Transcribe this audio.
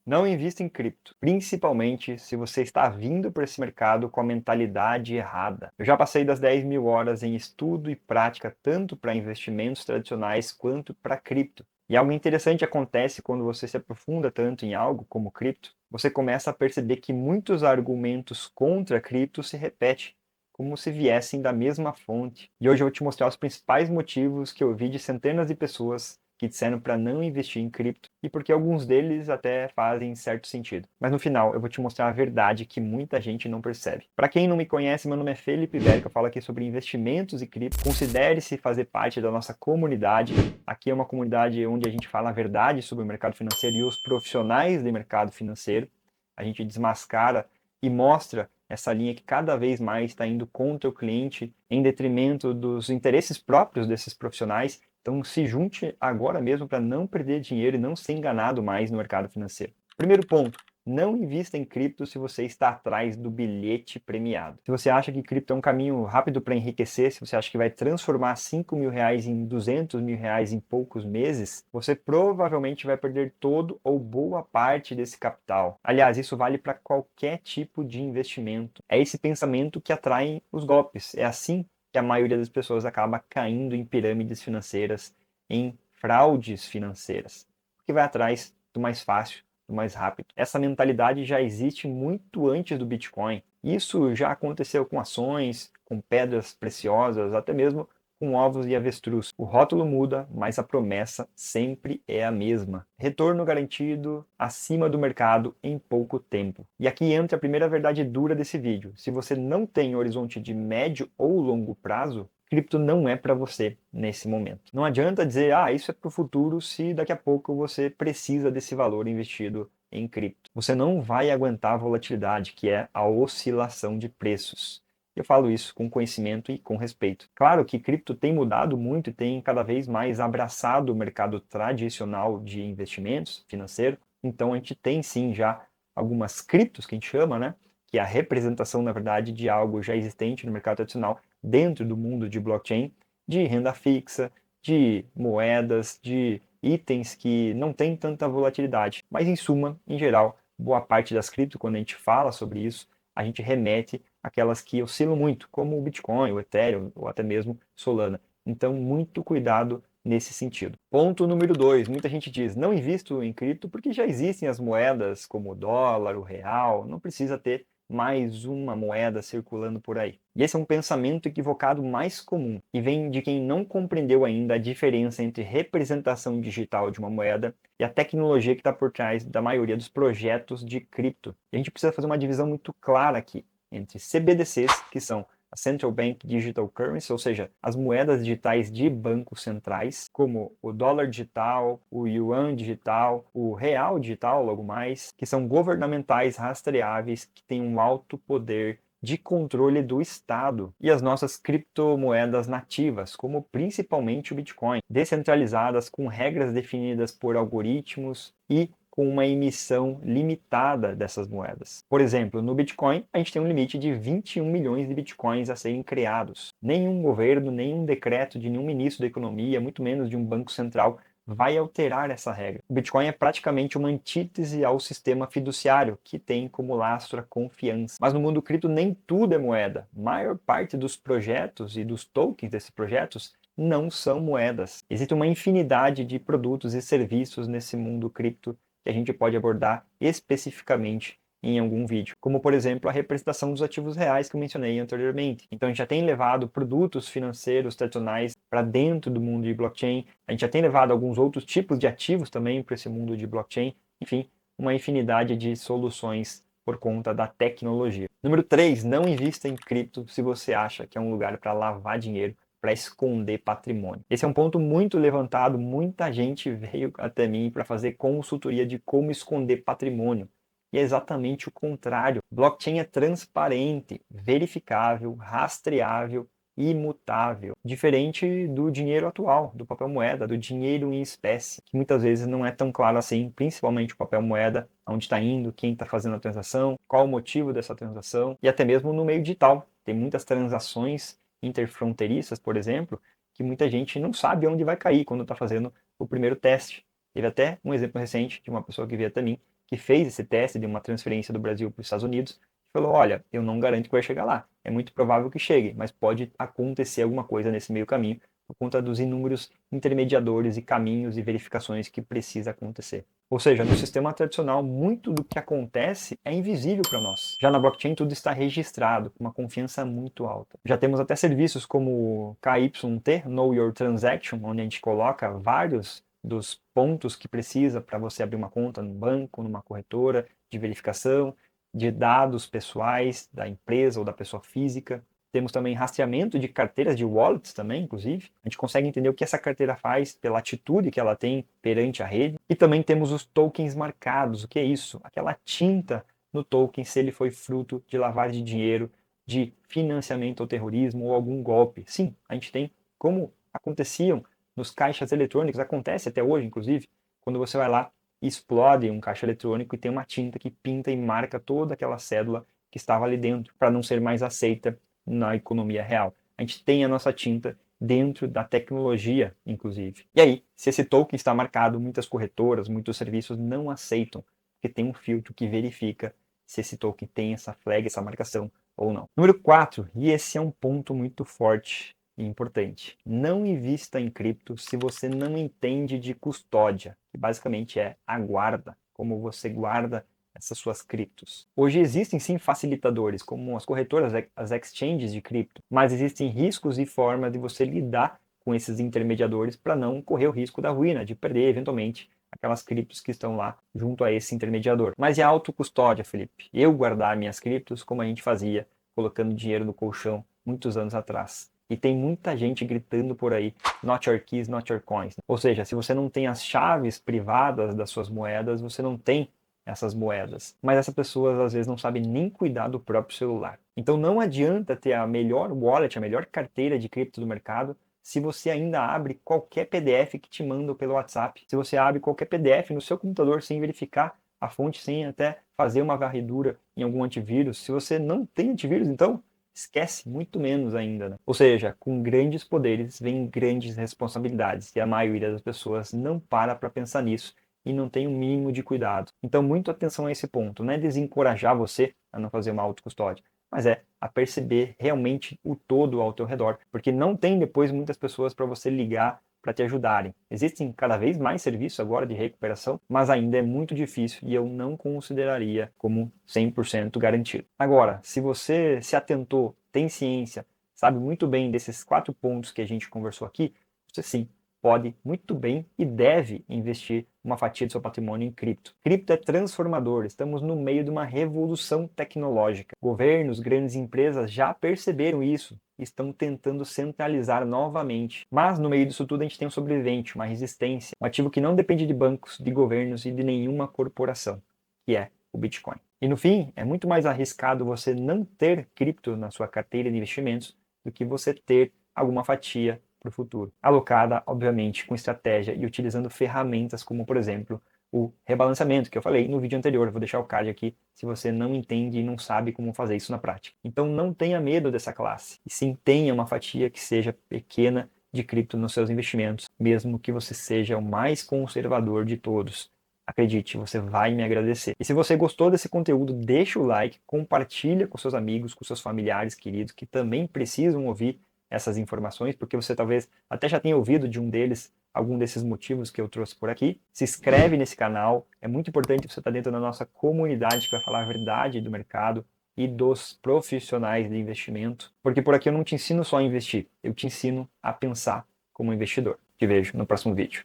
Não invista em cripto, principalmente se você está vindo para esse mercado com a mentalidade errada. Eu já passei das 10 mil horas em estudo e prática tanto para investimentos tradicionais quanto para cripto. E algo interessante acontece quando você se aprofunda tanto em algo como cripto, você começa a perceber que muitos argumentos contra cripto se repetem, como se viessem da mesma fonte. E hoje eu vou te mostrar os principais motivos que eu vi de centenas de pessoas que disseram para não investir em cripto e porque alguns deles até fazem certo sentido. Mas no final eu vou te mostrar a verdade que muita gente não percebe. Para quem não me conhece, meu nome é Felipe Velho, eu falo aqui sobre investimentos e cripto. Considere-se fazer parte da nossa comunidade. Aqui é uma comunidade onde a gente fala a verdade sobre o mercado financeiro e os profissionais do mercado financeiro. A gente desmascara e mostra essa linha que cada vez mais está indo contra o cliente, em detrimento dos interesses próprios desses profissionais. Então, se junte agora mesmo para não perder dinheiro e não ser enganado mais no mercado financeiro. Primeiro ponto, não invista em cripto se você está atrás do bilhete premiado. Se você acha que cripto é um caminho rápido para enriquecer, se você acha que vai transformar 5 mil reais em 200 mil reais em poucos meses, você provavelmente vai perder todo ou boa parte desse capital. Aliás, isso vale para qualquer tipo de investimento. É esse pensamento que atrai os golpes. É assim que a maioria das pessoas acaba caindo em pirâmides financeiras, em fraudes financeiras, porque vai atrás do mais fácil, do mais rápido. Essa mentalidade já existe muito antes do Bitcoin. Isso já aconteceu com ações, com pedras preciosas, até mesmo com ovos e avestruz. O rótulo muda, mas a promessa sempre é a mesma. Retorno garantido acima do mercado em pouco tempo. E aqui entra a primeira verdade dura desse vídeo. Se você não tem horizonte de médio ou longo prazo, cripto não é para você nesse momento. Não adianta dizer, isso é para o futuro, se daqui a pouco você precisa desse valor investido em cripto. Você não vai aguentar a volatilidade, que é a oscilação de preços. Eu falo isso com conhecimento e com respeito. Claro que cripto tem mudado muito e tem cada vez mais abraçado o mercado tradicional de investimentos financeiro. Então a gente tem sim já algumas criptos que a gente chama, né? Que é a representação, na verdade, de algo já existente no mercado tradicional dentro do mundo de blockchain, de renda fixa, de moedas, de itens que não têm tanta volatilidade. Mas em suma, em geral, boa parte das criptos, quando a gente fala sobre isso, a gente remete àquelas que oscilam muito, como o Bitcoin, o Ethereum ou até mesmo Solana. Então, muito cuidado nesse sentido. Ponto número 2, muita gente diz, não invisto em cripto porque já existem as moedas como o dólar, o real, não precisa ter mais uma moeda circulando por aí. E esse é um pensamento equivocado mais comum e vem de quem não compreendeu ainda a diferença entre representação digital de uma moeda e a tecnologia que está por trás da maioria dos projetos de cripto. E a gente precisa fazer uma divisão muito clara aqui entre CBDCs, que são a Central Bank Digital Currency, ou seja, as moedas digitais de bancos centrais, como o dólar digital, o yuan digital, o real digital, logo mais, que são governamentais rastreáveis, que têm um alto poder de controle do Estado, e as nossas criptomoedas nativas, como principalmente o Bitcoin, descentralizadas com regras definidas por algoritmos e com uma emissão limitada dessas moedas. Por exemplo, no Bitcoin, a gente tem um limite de 21 milhões de Bitcoins a serem criados. Nenhum governo, nenhum decreto de nenhum ministro da economia, muito menos de um banco central, vai alterar essa regra. O Bitcoin é praticamente uma antítese ao sistema fiduciário, que tem como lastro a confiança. Mas no mundo cripto nem tudo é moeda. A maior parte dos projetos e dos tokens desses projetos não são moedas. Existe uma infinidade de produtos e serviços nesse mundo cripto que a gente pode abordar especificamente em algum vídeo, como por exemplo a representação dos ativos reais que eu mencionei anteriormente. Então a gente já tem levado produtos financeiros tradicionais para dentro do mundo de blockchain, a gente já tem levado alguns outros tipos de ativos também para esse mundo de blockchain, enfim, uma infinidade de soluções por conta da tecnologia. Número 3, não invista em cripto se você acha que é um lugar para lavar dinheiro, para esconder patrimônio. Esse é um ponto muito levantado, muita gente veio até mim para fazer consultoria de como esconder patrimônio. E é exatamente o contrário. Blockchain é transparente, verificável, rastreável e imutável. Diferente do dinheiro atual, do papel moeda, do dinheiro em espécie, que muitas vezes não é tão claro assim, principalmente o papel moeda, onde está indo, quem está fazendo a transação, qual o motivo dessa transação, e até mesmo no meio digital. Tem muitas transações interfronteiriças, por exemplo, que muita gente não sabe onde vai cair quando está fazendo o primeiro teste. Teve até um exemplo recente de uma pessoa que veio até mim, que fez esse teste de uma transferência do Brasil para os Estados Unidos, falou, olha, eu não garanto que vai chegar lá. É muito provável que chegue, mas pode acontecer alguma coisa nesse meio caminho por conta dos inúmeros intermediadores e caminhos e verificações que precisa acontecer. Ou seja, no sistema tradicional, muito do que acontece é invisível para nós. Já na blockchain, tudo está registrado, com uma confiança muito alta. Já temos até serviços como KYT, Know Your Transaction, onde a gente coloca vários dos pontos que precisa para você abrir uma conta no banco, numa corretora, de verificação, de dados pessoais da empresa ou da pessoa física. Temos também rastreamento de carteiras de wallets também, inclusive. A gente consegue entender o que essa carteira faz pela atitude que ela tem perante a rede. E também temos os tokens marcados. O que é isso? Aquela tinta no token se ele foi fruto de lavagem de dinheiro, de financiamento ao terrorismo ou algum golpe. Sim, a gente tem como aconteciam nos caixas eletrônicos, acontece até hoje, inclusive, quando você vai lá e explode um caixa eletrônico e tem uma tinta que pinta e marca toda aquela cédula que estava ali dentro, para não ser mais aceita na economia real. A gente tem a nossa tinta dentro da tecnologia, inclusive. E aí, se esse token está marcado, muitas corretoras, muitos serviços não aceitam, porque tem um filtro que verifica se esse token tem essa flag, essa marcação ou não. Número 4, e esse é um ponto muito forte e importante. Não invista em cripto se você não entende de custódia, que basicamente é a guarda, como você guarda essas suas criptos. Hoje existem sim facilitadores, como as corretoras, as exchanges de cripto, mas existem riscos e formas de você lidar com esses intermediadores para não correr o risco da ruína, de perder eventualmente aquelas criptos que estão lá junto a esse intermediador. Mas e a autocustódia, Felipe? Eu guardar minhas criptos como a gente fazia, colocando dinheiro no colchão muitos anos atrás. E tem muita gente gritando por aí, not your keys, not your coins. Ou seja, se você não tem as chaves privadas das suas moedas, você não tem essas moedas. Mas essas pessoas às vezes não sabem nem cuidar do próprio celular. Então não adianta ter a melhor wallet, a melhor carteira de cripto do mercado, se você ainda abre qualquer PDF que te mandam pelo WhatsApp. Se você abre qualquer PDF no seu computador sem verificar a fonte, sem até fazer uma varredura em algum antivírus. Se você não tem antivírus, então esquece muito menos ainda, né? Ou seja, com grandes poderes vem grandes responsabilidades e a maioria das pessoas não para pensar nisso e não tem o mínimo de cuidado. Então, muito atenção a esse ponto. Não é desencorajar você a não fazer uma autocustódia, mas é a perceber realmente o todo ao teu redor, porque não tem depois muitas pessoas para você ligar para te ajudarem. Existem cada vez mais serviços agora de recuperação, mas ainda é muito difícil e eu não consideraria como 100% garantido. Agora, se você se atentou, tem ciência, sabe muito bem desses 4 pontos que a gente conversou aqui, você sim pode muito bem e deve investir uma fatia do seu patrimônio em cripto. Cripto é transformador, estamos no meio de uma revolução tecnológica. Governos, grandes empresas já perceberam isso, estão tentando centralizar novamente. Mas no meio disso tudo a gente tem um sobrevivente, uma resistência, um ativo que não depende de bancos, de governos e de nenhuma corporação, que é o Bitcoin. E no fim, é muito mais arriscado você não ter cripto na sua carteira de investimentos do que você ter alguma fatia para o futuro, alocada, obviamente, com estratégia e utilizando ferramentas como, por exemplo, o rebalanceamento, que eu falei no vídeo anterior. Eu vou deixar o card aqui se você não entende e não sabe como fazer isso na prática. Então não tenha medo dessa classe, e sim tenha uma fatia que seja pequena de cripto nos seus investimentos, mesmo que você seja o mais conservador de todos. Acredite, você vai me agradecer. E se você gostou desse conteúdo, deixa o like, compartilha com seus amigos, com seus familiares queridos que também precisam ouvir essas informações, porque você talvez até já tenha ouvido de um deles, algum desses motivos que eu trouxe por aqui. Se inscreve nesse canal, é muito importante você estar dentro da nossa comunidade que vai falar a verdade do mercado e dos profissionais de investimento, porque por aqui eu não te ensino só a investir, eu te ensino a pensar como investidor. Te vejo no próximo vídeo.